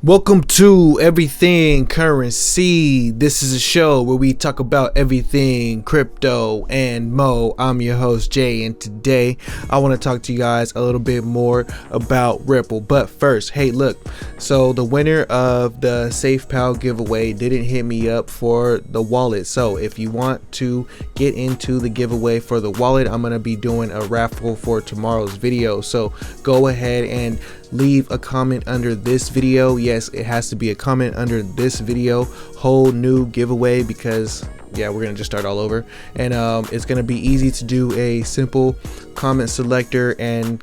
Welcome to Everything Currency. This is a show where we talk about everything crypto and mo. I'm your host Jay, and today I want to talk to you guys a little bit more about Ripple. But first, hey, look, so the winner of the SafePal giveaway didn't hit me up for the wallet. So if you want to get into the giveaway for the wallet, I'm going to be doing a raffle for tomorrow's video. So go ahead and leave a comment under this video. Yes, it has to be a comment under this video. Whole new giveaway because yeah, we're gonna just start all over, and it's gonna be easy to do a simple comment selector and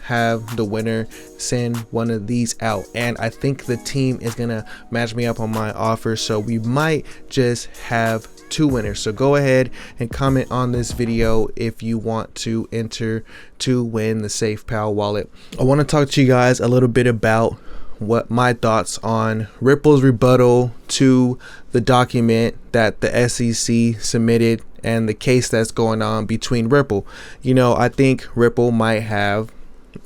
have the winner send one of these out. And I think the team is gonna match me up on my offer, so we might just have two winners. So go ahead and comment on this video if you want to enter to win the SafePal wallet. I want to talk to you guys a little bit about what my thoughts on Ripple's rebuttal to the document that the SEC submitted and the case that's going on between Ripple. I think Ripple might have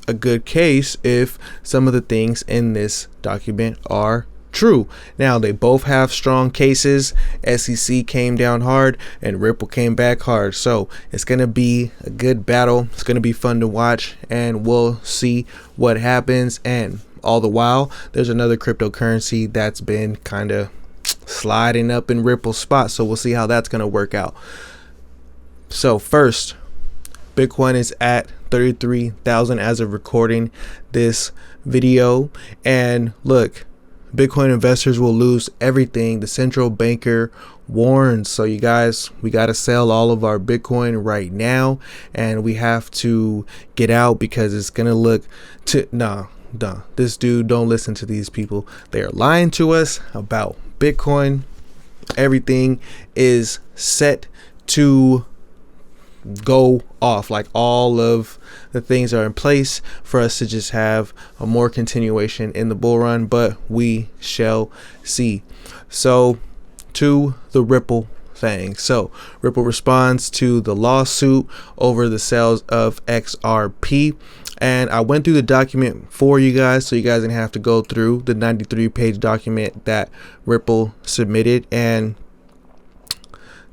a good case if some of the things in this document are true. Now, they both have strong cases. SEC came down hard and Ripple came back hard. So it's going to be a good battle. It's going to be fun to watch, and we'll see what happens. And all the while, there's another cryptocurrency that's been kind of sliding up in Ripple's spot. So we'll see how that's going to work out. So first, Bitcoin is at 33,000 as of recording this video. And look, Bitcoin investors will lose everything. The central banker warns. So you guys, we got to sell all of our Bitcoin right now, and we have to get out because it's going to look to this dude, don't listen to these people. They are lying to us about Bitcoin. Everything is set to go off. Like, all of the things are in place for us to just have a more continuation in the bull run, but we shall see. So to the Ripple thing. So Ripple responds to the lawsuit over the sales of XRP. And I went through the document for you guys, so you guys didn't have to go through the 93-page document that Ripple submitted. And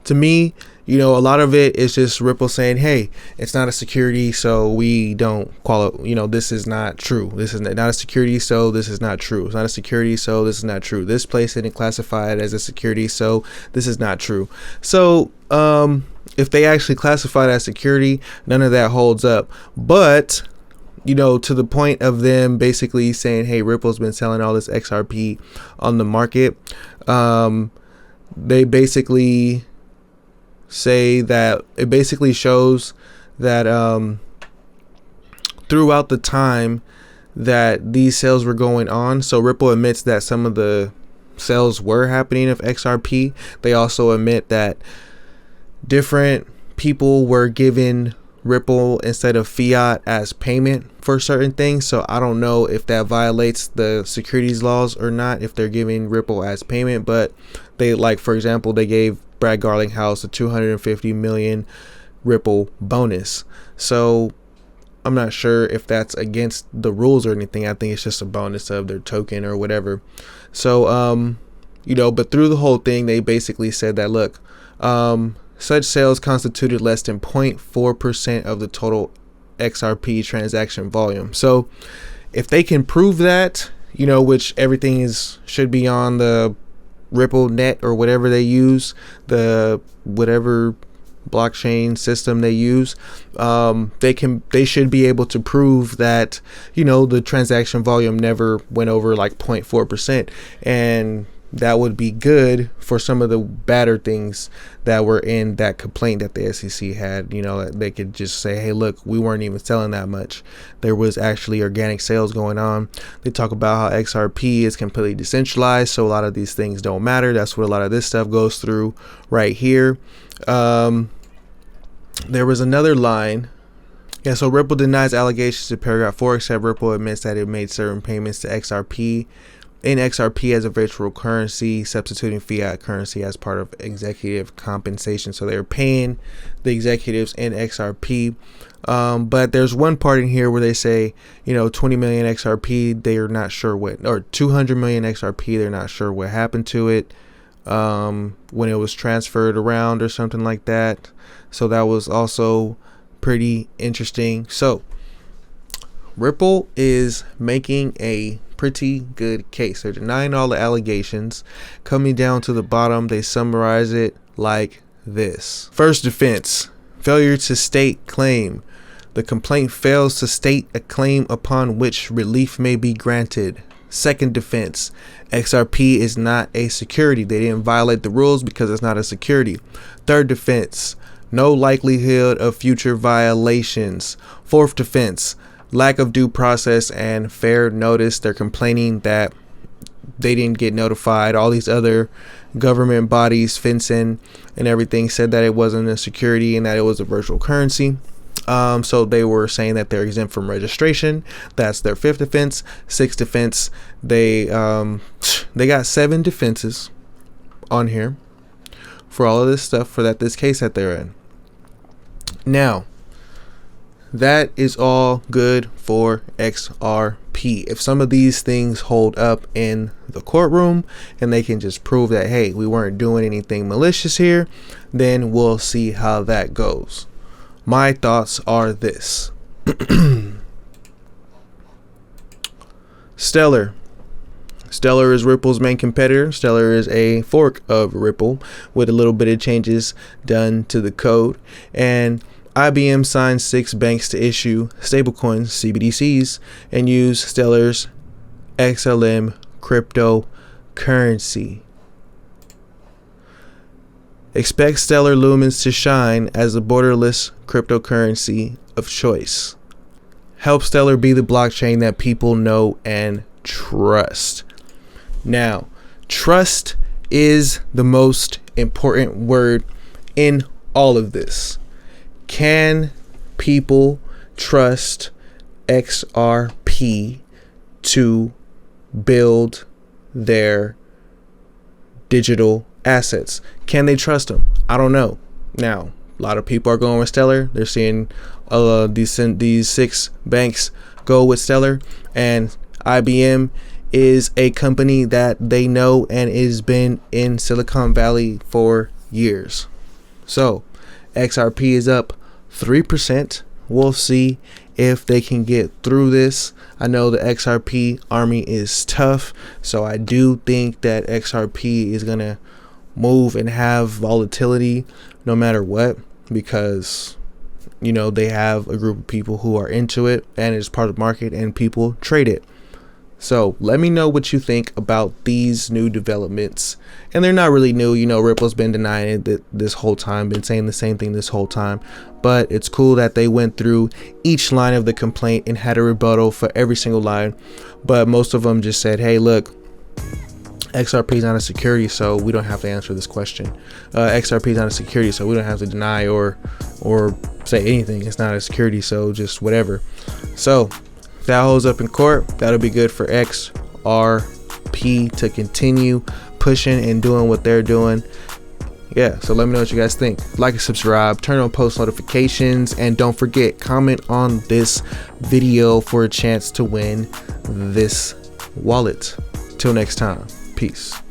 to me, a lot of it is just Ripple saying, hey, it's not a security, so we don't qualify. This is not true. This is not a security, so this is not true. It's not a security, so this is not true. This place didn't classify it as a security, so this is not true. So if they actually classify it as security, none of that holds up. But to the point of them basically saying, hey, Ripple's been selling all this XRP on the market, they basically say that it basically shows that throughout the time that these sales were going on, so Ripple admits that some of the sales were happening of XRP. They also admit that different people were given Ripple instead of fiat as payment for certain things. So I don't know if that violates the securities laws or not, if they're giving Ripple as payment. But they, like, for example, they gave Brad Garlinghouse a 250 million Ripple bonus. So I'm not sure if that's against the rules or anything. I think it's just a bonus of their token or whatever. So but through the whole thing, they basically said that, look, such sales constituted less than 0.4% of the total XRP transaction volume. So if they can prove that, which everything should be on the Ripple net or whatever they use, the whatever blockchain system they use, they should be able to prove that the transaction volume never went over like 0.4%, and that would be good for some of the badder things that were in that complaint that the SEC had. They could just say, hey, look, we weren't even selling that much. There was actually organic sales going on. They talk about how XRP is completely decentralized, so a lot of these things don't matter. That's what a lot of this stuff goes through right here. There was another line. Yeah, so Ripple denies allegations in paragraph 4, except Ripple admits that it made certain payments to XRP in XRP as a virtual currency, substituting fiat currency as part of executive compensation. So they're paying the executives in XRP. But there's one part in here where they say, 20 million XRP, they're not sure what, or 200 million XRP, they're not sure what happened to it when it was transferred around or something like that. So that was also pretty interesting. So Ripple is making a pretty good case. They're denying all the allegations. Coming down to the bottom, they summarize it like this. First defense, failure to state claim. The complaint fails to state a claim upon which relief may be granted. Second defense, XRP is not a security. They didn't violate the rules because it's not a security. Third defense, no likelihood of future violations. Fourth defense, lack of due process and fair notice. They're complaining that they didn't get notified. All these other government bodies, FinCEN and everything, said that it wasn't a security and that it was a virtual currency. So they were saying that they're exempt from registration. That's their fifth defense. Sixth defense, they got 7 defenses on here for all of this stuff, for this case that they're in. Now, that is all good for XRP. If some of these things hold up in the courtroom and they can just prove that, hey, we weren't doing anything malicious here, then we'll see how that goes. My thoughts are this. Stellar. Stellar is Ripple's main competitor. Stellar is a fork of Ripple with a little bit of changes done to the code. And IBM signed 6 banks to issue stablecoins, CBDCs, and use Stellar's XLM cryptocurrency. Expect Stellar Lumens to shine as the borderless cryptocurrency of choice. Help Stellar be the blockchain that people know and trust. Now, trust is the most important word in all of this. Can people trust XRP to build their digital assets? Can they trust them? I don't know. Now, a lot of people are going with Stellar. They're seeing these 6 banks go with Stellar, and IBM is a company that they know and has been in Silicon Valley for years. So XRP is up 3%. We'll see if they can get through this. I know the XRP army is tough, so I do think that XRP is gonna move and have volatility no matter what, because they have a group of people who are into it and it's part of the market and people trade it. So let me know what you think about these new developments. And they're not really new. Ripple's been denying it this whole time, been saying the same thing this whole time. But it's cool that they went through each line of the complaint and had a rebuttal for every single line. But most of them just said, hey, look, XRP is not a security, so we don't have to answer this question. XRP is not a security, so we don't have to deny or say anything. It's not a security, so just whatever. So if that holds up in court, that'll be good for XRP to continue pushing and doing what they're doing. Yeah, so let me know what you guys think. Like and subscribe, turn on post notifications, and don't forget, comment on this video for a chance to win this wallet. Till next time, peace.